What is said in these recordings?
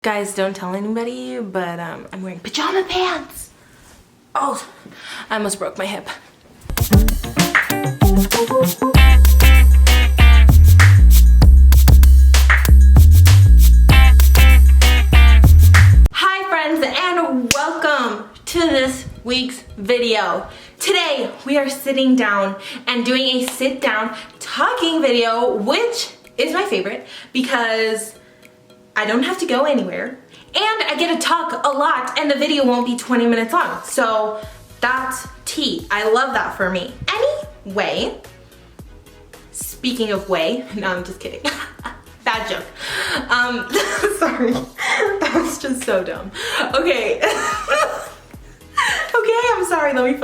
Guys, don't tell anybody, but I'm wearing pajama pants. Oh, I almost broke my hip. Hi friends, and welcome to this week's video. Today we are sitting down and doing a sit down talking video, which is my favorite because I don't have to go anywhere and I get to talk a lot and the video won't be 20 minutes long. So that's tea. I love that for me. Anyway, speaking of way, no, I'm just kidding. Bad joke. Sorry, that was just so dumb. Okay. Okay, I'm sorry, let me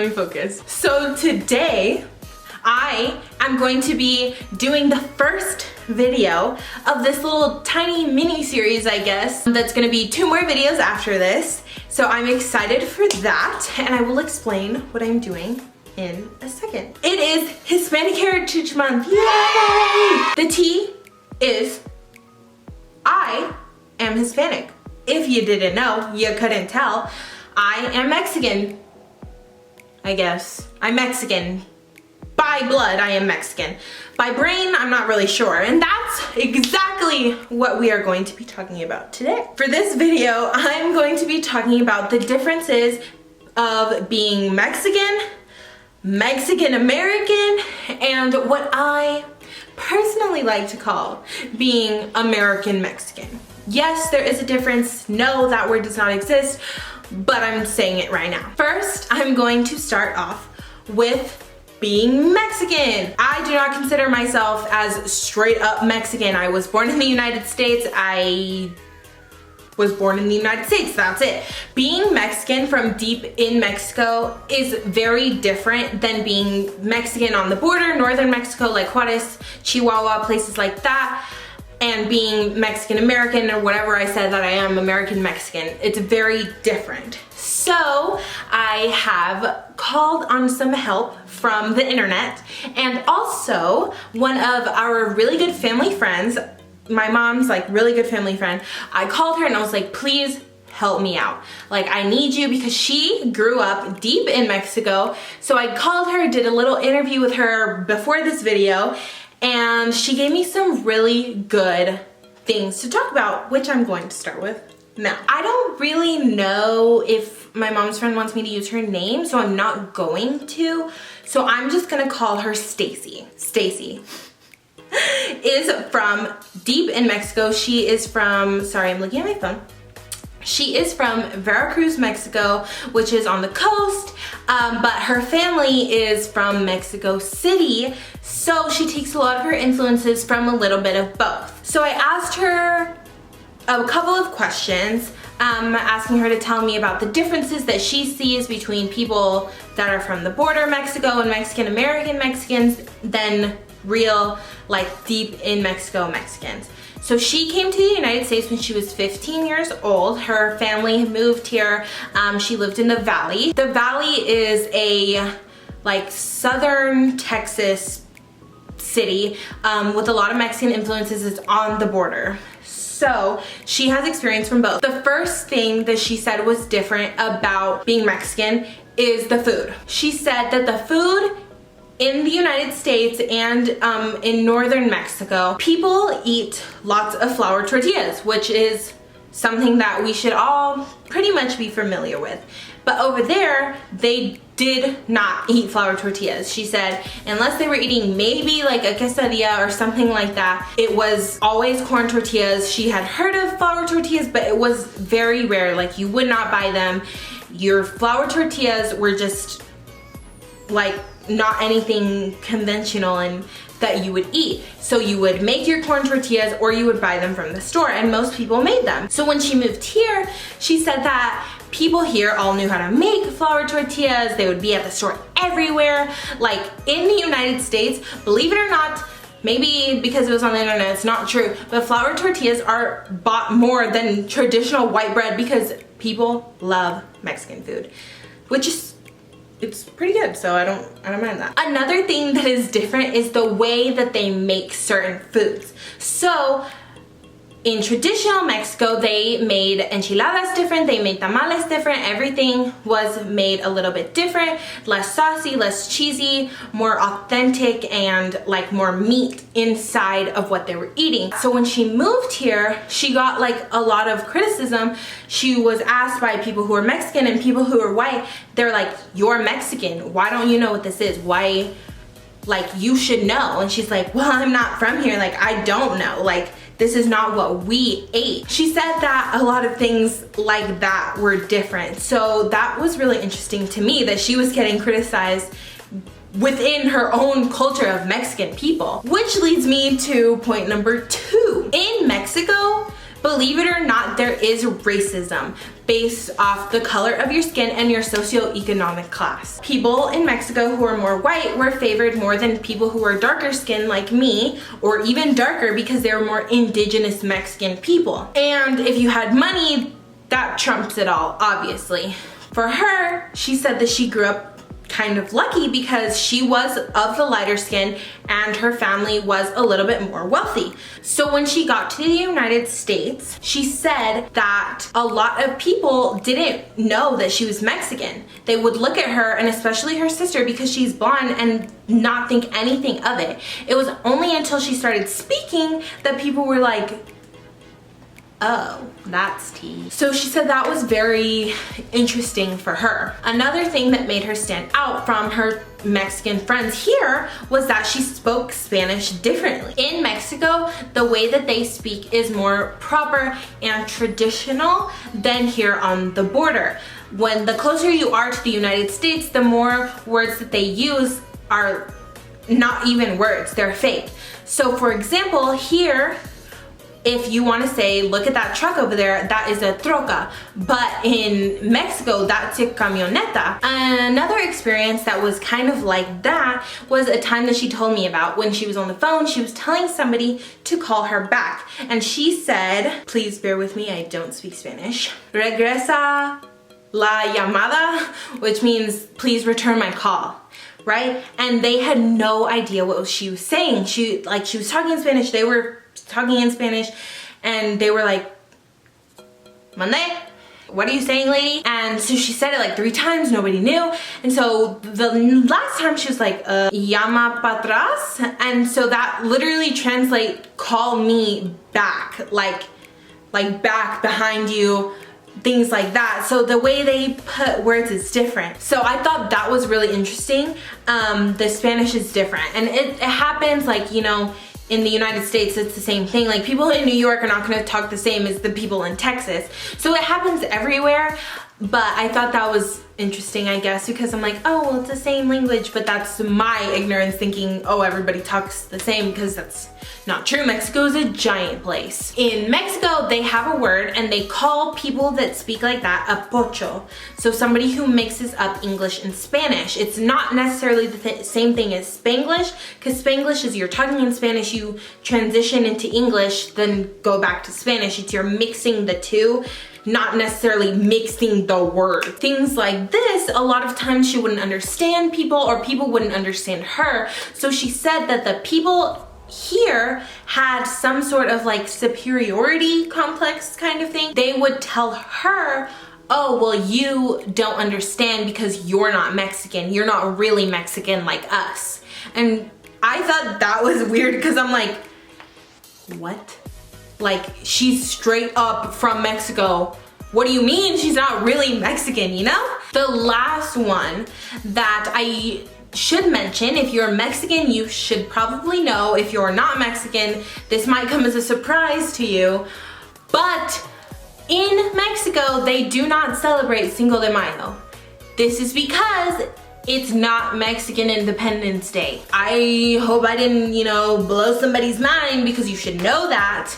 focus. So today, I am going to be doing the first video of this little tiny mini series, I guess, that's gonna be 2 more videos after this. So I'm excited for that, and I will explain what I'm doing in a second. It is Hispanic Heritage Month, yay! The tea is, I am Hispanic. If you didn't know, you couldn't tell, I am Mexican, I guess. I'm Mexican. By blood, I am Mexican. By brain, I'm not really sure. And that's exactly what we are going to be talking about today. For this video, I'm going to be talking about the differences of being Mexican, Mexican American, and what I personally like to call being American Mexican. Yes, there is a difference. No, that word does not exist, but I'm saying it right now. First, I'm going to start off with being Mexican. I do not consider myself as straight up Mexican. I was born in the United States. That's it. Being Mexican from deep in Mexico is very different than being Mexican on the border, northern Mexico, like Juarez, Chihuahua, places like that, and being Mexican American, or whatever I said that I am, American Mexican. It's very different. So I have called on some help from the internet, and also one of our really good family friends, my mom's like really good family friend, I called her and I was like, please help me out. Like, I need you, because she grew up deep in Mexico. So I called her, did a little interview with her before this video, and she gave me some really good things to talk about, which I'm going to start with now. I don't really know if my mom's friend wants me to use her name, so I'm not going to. So I'm just gonna call her Stacy. Stacy is from deep in Mexico. She is from, sorry, I'm looking at my phone. She is from Veracruz, Mexico, which is on the coast, but her family is from Mexico City, so she takes a lot of her influences from a little bit of both. So I asked her a couple of questions, asking her to tell me about the differences that she sees between people that are from the border Mexico and Mexican American Mexicans than real, like, deep in Mexico Mexicans. So she came to the United States when she was 15 years old. Her family moved here. She lived in the Valley. The Valley is a like southern Texas city with a lot of Mexican influences. It's on the border. So she has experience from both. The first thing that she said was different about being Mexican is the food. She said that the food in the United States and in northern Mexico, people eat lots of flour tortillas, which is something that we should all pretty much be familiar with. But over there, they did not eat flour tortillas. She said, unless they were eating maybe like a quesadilla or something like that, it was always corn tortillas. She had heard of flour tortillas, but it was very rare. Like, you would not buy them. Your flour tortillas were just like not anything conventional and that you would eat. So you would make your corn tortillas or you would buy them from the store, and most people made them. So when she moved here, she said that people here all knew how to make flour tortillas. They would be at the store everywhere. Like, in the United States, believe it or not, maybe because it was on the internet, it's not true, but flour tortillas are bought more than traditional white bread because people love Mexican food, which is, it's pretty good, so I don't mind that. Another thing that is different is the way that they make certain foods. So in traditional Mexico, they made enchiladas different, they made tamales different, everything was made a little bit different, less saucy, less cheesy, more authentic, and like more meat inside of what they were eating. So when she moved here, she got like a lot of criticism. She was asked by people who are Mexican and people who are white, they're like, you're Mexican, why don't you know what this is? Why, like, you should know. And she's like, well, I'm not from here, like, I don't know, like, this is not what we ate. She said that a lot of things like that were different. So that was really interesting to me, that she was getting criticized within her own culture of Mexican people. Which leads me to point number 2. In Mexico, believe it or not, there is racism based off the color of your skin and your socioeconomic class. People in Mexico who are more white were favored more than people who are darker skinned like me, or even darker because they were more indigenous Mexican people. And if you had money, that trumps it all, obviously. For her, she said that she grew up kind of lucky because she was of the lighter skin and her family was a little bit more wealthy. So when she got to the United States, she said that a lot of people didn't know that she was Mexican. They would look at her, and especially her sister because she's blonde, and not think anything of it. It was only until she started speaking that people were like, oh, that's tea. So she said that was very interesting for her. Another thing that made her stand out from her Mexican friends here was that she spoke Spanish differently. In Mexico, the way that they speak is more proper and traditional than here on the border. When the closer you are to the United States, the more words that they use are not even words, they're fake. So for example, here, if you want to say, look at that truck over there, that is a troca. But in Mexico, that's a camioneta. Another experience that was kind of like that was a time that she told me about. When she was on the phone, she was telling somebody to call her back. And she said, please bear with me, I don't speak Spanish. Regresa la llamada, which means please return my call. Right? And they had no idea what she was saying. She was talking in Spanish, they were talking in Spanish, and they were like, Mande? What are you saying, lady? And so she said it like 3 times, nobody knew. And so the last time she was like, llama pa atrás. And so that literally translate, call me back, like back behind you, things like that. So the way they put words is different. So I thought that was really interesting. The Spanish is different, and it happens, like, you know, in the United States, it's the same thing. Like, people in New York are not gonna talk the same as the people in Texas. So it happens everywhere, but I thought that was interesting, I guess, because I'm like, oh, well, it's the same language, but that's my ignorance thinking, oh, everybody talks the same, because that's not true. Mexico is a giant place. In Mexico, they have a word, and they call people that speak like that a pocho. So somebody who mixes up English and Spanish. It's not necessarily the same thing as Spanglish, because Spanglish is you're talking in Spanish, you transition into English, then go back to Spanish. It's you're mixing the two, not necessarily mixing the word. Things like this, a lot of times she wouldn't understand people, or people wouldn't understand her. So she said that the people here had some sort of like superiority complex kind of thing. They would tell her, oh, well, you don't understand because you're not Mexican. You're not really Mexican like us. And I thought that was weird, because I'm like, what? Like, she's straight up from Mexico. What do you mean she's not really Mexican, you know? The last one that I should mention, if you're Mexican, you should probably know. If you're not Mexican, this might come as a surprise to you, but in Mexico, they do not celebrate Cinco de Mayo. This is because it's not Mexican Independence Day. I hope I didn't, you know, blow somebody's mind, because you should know that,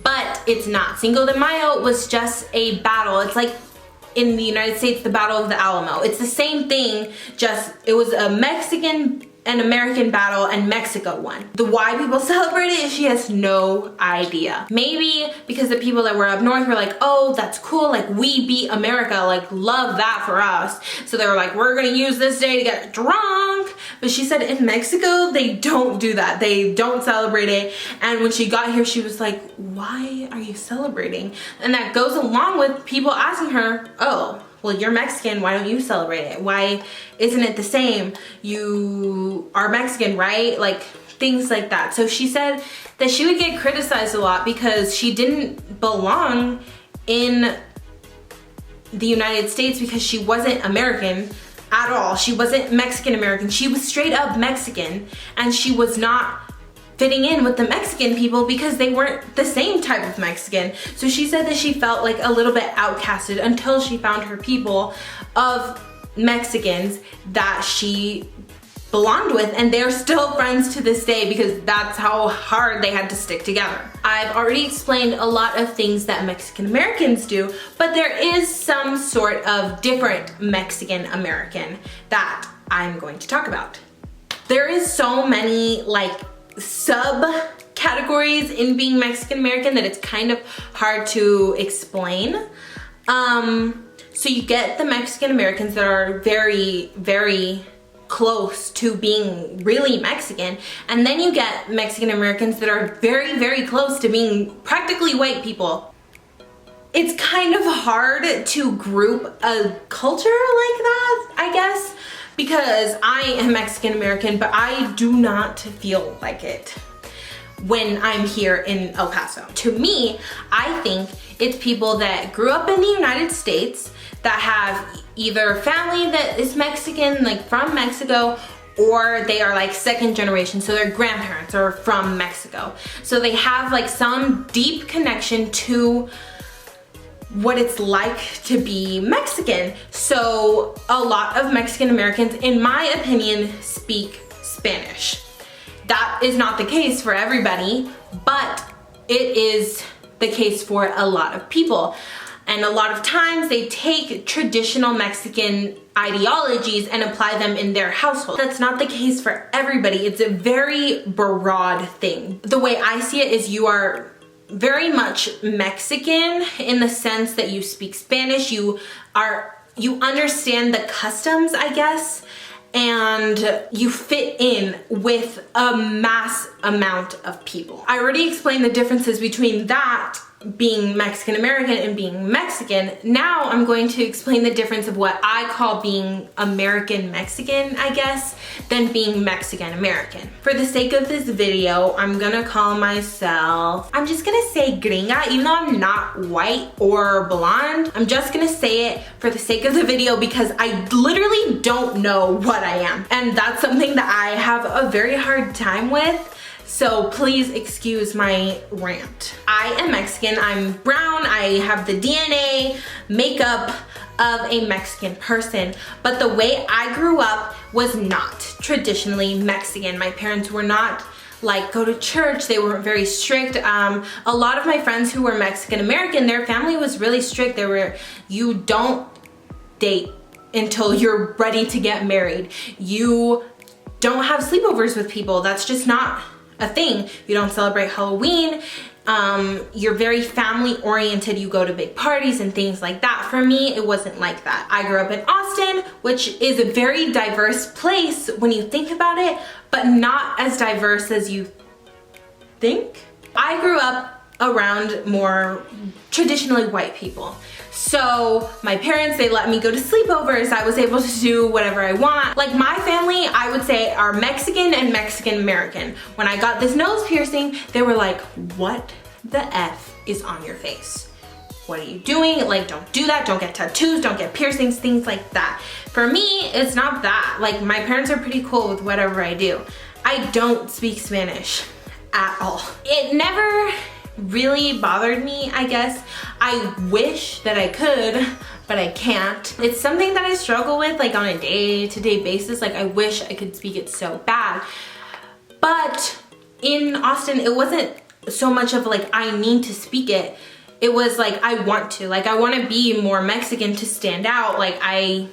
but it's not. Cinco de Mayo was just a battle. It's like in the United States, the Battle of the Alamo. It's the same thing, just it was a Mexican an American battle and Mexico won. The why people celebrate it, she has no idea. Maybe because the people that were up north were like, oh, that's cool, like we beat America, like love that for us. So they were like, we're gonna use this day to get drunk. But she said in Mexico, they don't do that. They don't celebrate it. And when she got here, she was like, why are you celebrating? And that goes along with people asking her, oh, well, you're Mexican, why don't you celebrate it? Why isn't it the same? You are Mexican, right? Like things like that. So she said that she would get criticized a lot because she didn't belong in the United States because she wasn't American at all. She wasn't Mexican American. She was straight up Mexican, and she was not fitting in with the Mexican people because they weren't the same type of Mexican. So she said that she felt like a little bit outcasted until she found her people of Mexicans that she belonged with, and they're still friends to this day because that's how hard they had to stick together. I've already explained a lot of things that Mexican Americans do, but there is some sort of different Mexican American that I'm going to talk about. There is so many like subcategories in being Mexican American that it's kind of hard to explain. So you get the Mexican Americans that are very, very close to being really Mexican, and then you get Mexican Americans that are very, very close to being practically white people. It's kind of hard to group a culture like that, I guess, because I am Mexican American, but I do not feel like it when I'm here in El Paso. To me, I think it's people that grew up in the United States that have either family that is Mexican, like from Mexico, or they are like second generation, so their grandparents are from Mexico. So they have like some deep connection to what it's like to be Mexican. So a lot of Mexican Americans, in my opinion, speak Spanish. That is not the case for everybody, but it is the case for a lot of people. And a lot of times they take traditional Mexican ideologies and apply them in their household. That's not the case for everybody. It's a very broad thing. The way I see it is you are very much Mexican in the sense that you speak Spanish, you understand the customs, I guess, and you fit in with a mass amount of people. I already explained the differences between that being Mexican American and being Mexican. Now I'm going to explain the difference of what I call being American Mexican, I guess, than being Mexican American. For the sake of this video, I'm gonna call myself, I'm just gonna say gringa, even though I'm not white or blonde. I'm just gonna say it for the sake of the video because I literally don't know what I am. And that's something that I have a very hard time with. So please excuse my rant. I am Mexican, I'm brown, I have the DNA, makeup of a Mexican person, but the way I grew up was not traditionally Mexican. My parents were not like go to church, they weren't very strict. A lot of my friends who were Mexican American, their family was really strict. They were, you don't date until you're ready to get married. You don't have sleepovers with people, that's just not a thing. You don't celebrate Halloween. You're very family oriented. You go to big parties and things like that. For me, it wasn't like that. I grew up in Austin, which is a very diverse place when you think about it, but not as diverse as you think. I grew up around more traditionally white people. So my parents, they let me go to sleepovers. I was able to do whatever I want. Like my family, I would say are Mexican and Mexican American. When I got this nose piercing, they were like, what the F is on your face? What are you doing? Like, don't do that. Don't get tattoos, don't get piercings, things like that. For me, it's not that. Like my parents are pretty cool with whatever I do. I don't speak Spanish at all. It never really bothered me, I guess. I wish that I could, but I can't. It's something that I struggle with like on a day-to-day basis. Like I wish I could speak it so bad. But in Austin, it wasn't so much of like I need to speak it. It was like I want to. Like I want to be more Mexican to stand out. Like I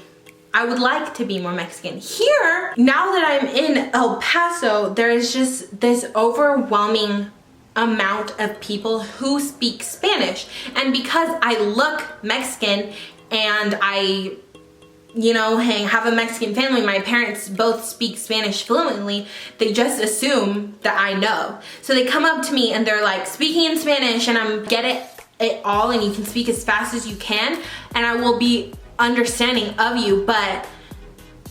I would like to be more Mexican. Here, now that I'm in El Paso, there is just this overwhelming amount of people who speak Spanish. And because I look Mexican and I, you know, have a Mexican family, my parents both speak Spanish fluently, they just assume that I know. So they come up to me and they're like speaking in Spanish, and I'm get it all, and you can speak as fast as you can and I will be understanding of you. But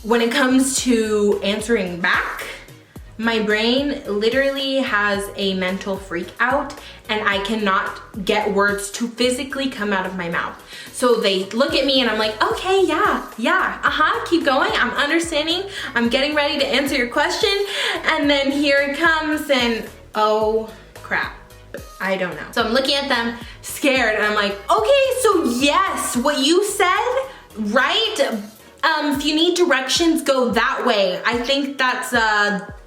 when it comes to answering back, my brain literally has a mental freak out and I cannot get words to physically come out of my mouth. So they look at me and I'm like, okay, yeah, keep going, I'm understanding, I'm getting ready to answer your question. And then here it comes and oh crap, I don't know. So I'm looking at them scared and I'm like, okay, so yes, what you said, right? If you need directions, go that way. I think that's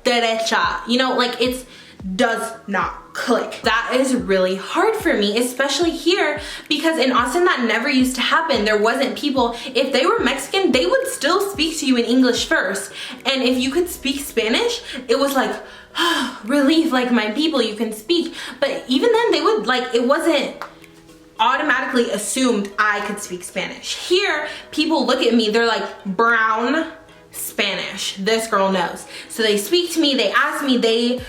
derecha. You know, like it does not click. That is really hard for me, especially here, because in Austin that never used to happen. There wasn't people, if they were Mexican, they would still speak to you in English first. And if you could speak Spanish, it was like, relief, like my people, you can speak. But even then they would like, it wasn't automatically assumed I could speak Spanish. Here, people look at me, they're like, brown Spanish, this girl knows. So they speak to me, they ask me,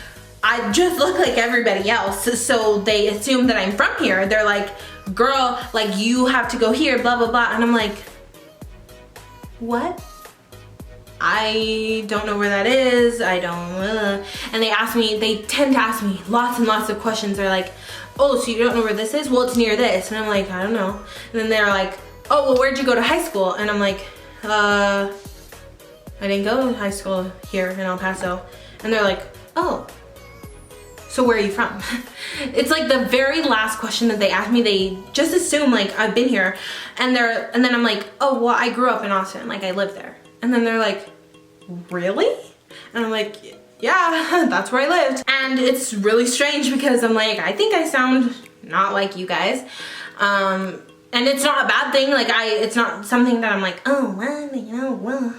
I just look like everybody else, so they assume that I'm from here. They're like, girl, like you have to go here, blah, blah, blah. And I'm like, what? I don't know where that is, I don't, And they tend to ask me lots and lots of questions. They're like, oh, so you don't know where this is? Well, it's near this. And I'm like, I don't know. And then they're like, oh, well, where'd you go to high school? And I'm like, I didn't go to high school here in El Paso. And they're like, oh, so where are you from? It's like the very last question that they ask me, they just assume like I've been here. And then I'm like, oh, well, I grew up in Austin, like I live there. And then they're like, really? And I'm like, yeah, that's where I lived. And it's really strange because I'm like, I think I sound not like you guys. And it's not a bad thing. Like it's not something that I'm like, oh, well,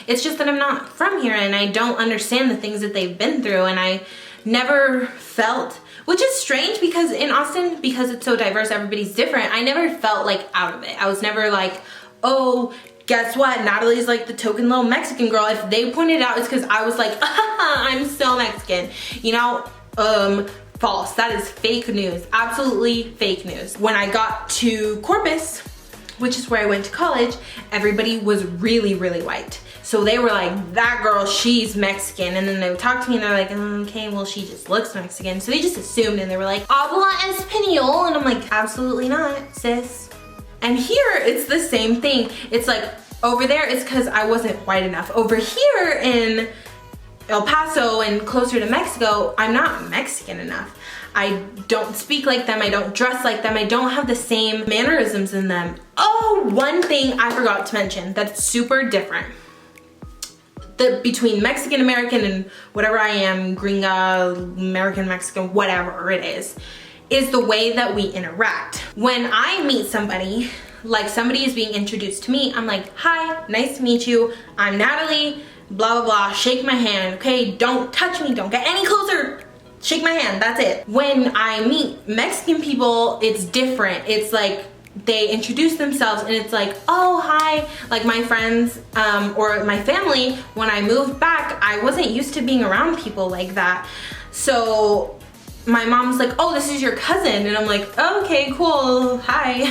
it's just that I'm not from here and I don't understand the things that they've been through. And I never felt, which is strange because in Austin, because it's so diverse, everybody's different. I never felt like out of it. I was never like, oh, guess what? Natalie's like the token little Mexican girl. If they pointed it out, it's because I was like, I'm so Mexican. You know, false. That is fake news. Absolutely fake news. When I got to Corpus, which is where I went to college, everybody was really, really white. So they were like, that girl, she's Mexican. And then they would talk to me and they're like, okay, well, she just looks Mexican. So they just assumed and they were like, habla español. And I'm like, absolutely not, sis. And here, it's the same thing. It's like, over there, it's because I wasn't white enough. Over here in El Paso and closer to Mexico, I'm not Mexican enough. I don't speak like them, I don't dress like them, I don't have the same mannerisms in them. Oh, one thing I forgot to mention that's super different. Between Mexican American and whatever I am, gringa, American Mexican, whatever it is the way that we interact. When I meet somebody, like somebody is being introduced to me, I'm like, hi, nice to meet you, I'm Natalie, blah, blah, blah, shake my hand, okay? Don't touch me, don't get any closer, shake my hand, that's it. When I meet Mexican people, it's different. It's like, they introduce themselves and it's like, oh, hi. Like my friends or my family, when I moved back, I wasn't used to being around people like that. So my mom's like, oh, this is your cousin. And I'm like, okay, cool, hi.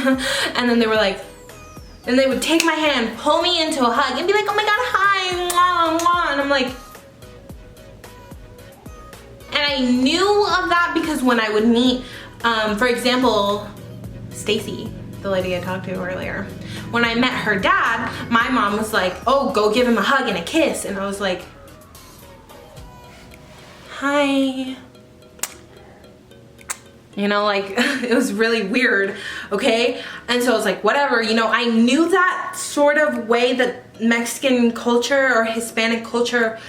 And then they were like, and they would take my hand, pull me into a hug and be like, oh my God, hi, mwah, mwah. And I'm like, and I knew of that because when I would meet, for example, Stacy, the lady I talked to earlier, when I met her dad, my mom was like, oh, go give him a hug and a kiss. And I was like, hi. You know, like, it was really weird, okay? And so I was like, whatever, you know, I knew that sort of way that Mexican culture or Hispanic culture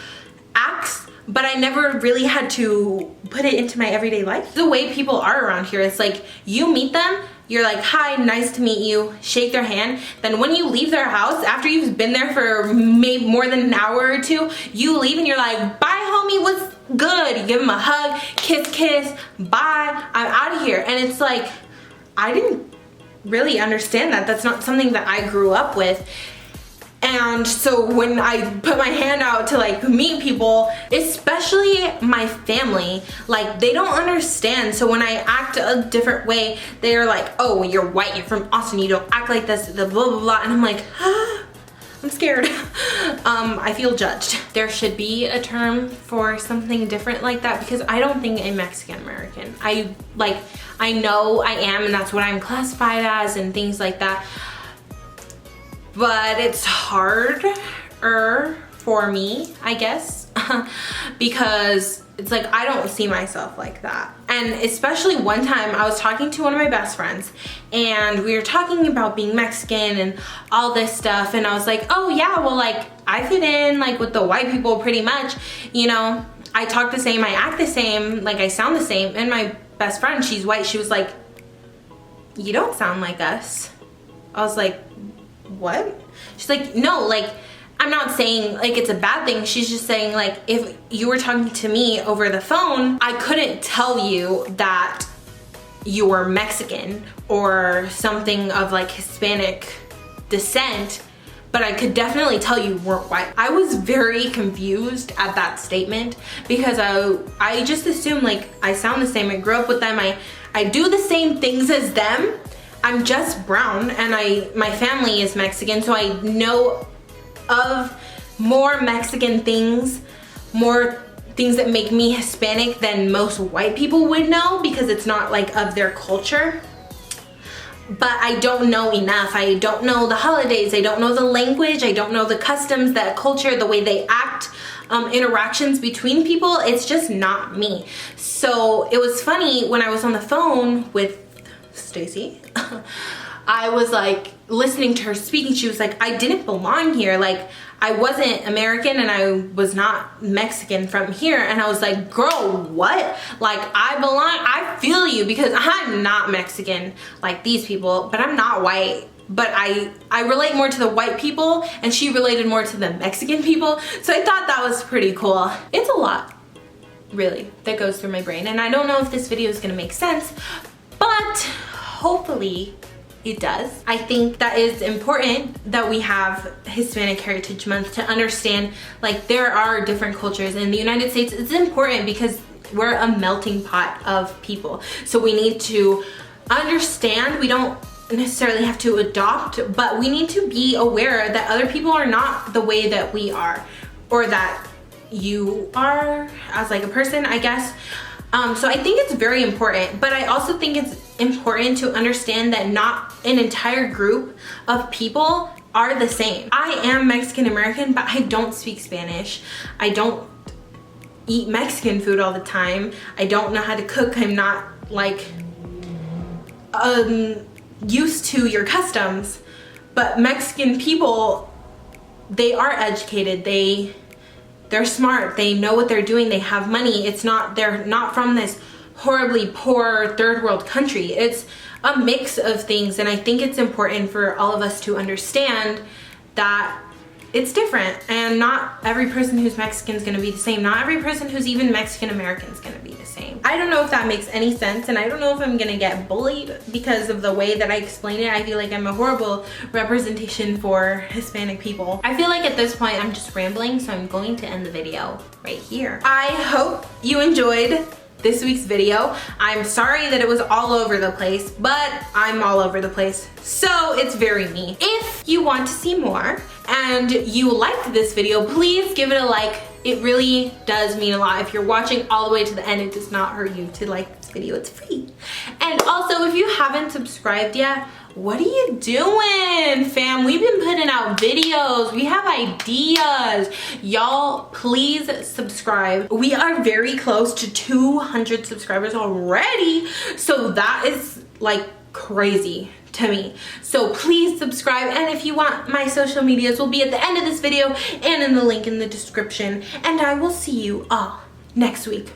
acts, but I never really had to put it into my everyday life. The way people are around here, it's like, you meet them you're like, hi, nice to meet you, shake their hand. Then when you leave their house, after you've been there for maybe more than an hour or two, you leave and you're like, bye homie, what's good? You give them a hug, kiss, bye, I'm out of here. And it's like, I didn't really understand that. That's not something that I grew up with. And so when I put my hand out to like meet people, especially my family, like they don't understand. So when I act a different way, they're like, oh, you're white, you're from Austin, you don't act like this, the blah, blah, blah. And I'm like, ah, I'm scared. I feel judged. There should be a term for something different like that, because I don't think I'm Mexican American. I know I am, and that's what I'm classified as and things like that. But it's harder for me, I guess, because it's like I don't see myself like that. And especially one time I was talking to one of my best friends, and we were talking about being Mexican and all this stuff, and I was like, oh yeah, well, like I fit in like with the white people pretty much, you know, I talk the same, I act the same, like I sound the same. And my best friend, she's white, she was like, you don't sound like us. I was like, what? She's like, no, like I'm not saying like it's a bad thing. She's just saying like if you were talking to me over the phone, I couldn't tell you that you were Mexican or something of like Hispanic descent, but I could definitely tell you weren't white. I was very confused at that statement, because I just assumed like I sound the same, I grew up with them, I do the same things as them. I'm just brown, and my family is Mexican, so I know of more Mexican things, more things that make me Hispanic than most white people would know, because it's not like of their culture. But I don't know enough. I don't know the holidays, I don't know the language, I don't know the customs, the culture, the way they act, interactions between people. It's just not me. So it was funny when I was on the phone with Stacy, I was like listening to her speaking. She was like, I didn't belong here. Like I wasn't American and I was not Mexican from here. And I was like, girl, what? Like I belong, I feel you, because I'm not Mexican like these people, but I'm not white. But I relate more to the white people, and she related more to the Mexican people. So I thought that was pretty cool. It's a lot, really, that goes through my brain. And I don't know if this video is gonna make sense, but hopefully it does. I think that is important that we have Hispanic Heritage Month to understand like there are different cultures in the United States. It's important because we're a melting pot of people. So we need to understand, we don't necessarily have to adopt, but we need to be aware that other people are not the way that we are, or that you are as like a person, I guess. So I think it's very important, but I also think it's important to understand that not an entire group of people are the same. I am Mexican American, but I don't speak Spanish. I don't eat Mexican food all the time. I don't know how to cook. I'm not like used to your customs. But Mexican people, they are educated. They're smart, they know what they're doing, they have money. They're not from this horribly poor third world country. It's a mix of things, and I think it's important for all of us to understand that it's different, and not every person who's Mexican is gonna be the same. Not every person who's even Mexican American is gonna be the same. I don't know if that makes any sense, and I don't know if I'm gonna get bullied because of the way that I explain it. I feel like I'm a horrible representation for Hispanic people. I feel like at this point I'm just rambling, so I'm going to end the video right here. I hope you enjoyed this week's video. I'm sorry that it was all over the place, but I'm all over the place, so it's very me. If you want to see more and you liked this video, please give it a like. It really does mean a lot. If you're watching all the way to the end, it does not hurt you to like this video. It's free. And also, if you haven't subscribed yet, what are you doing, fam? We've been putting out videos. We have ideas. Y'all, please subscribe. We are very close to 200 subscribers already. So that is like crazy to me. So please subscribe. And if you want, my social medias will be at the end of this video and in the link in the description. And I will see you all next week.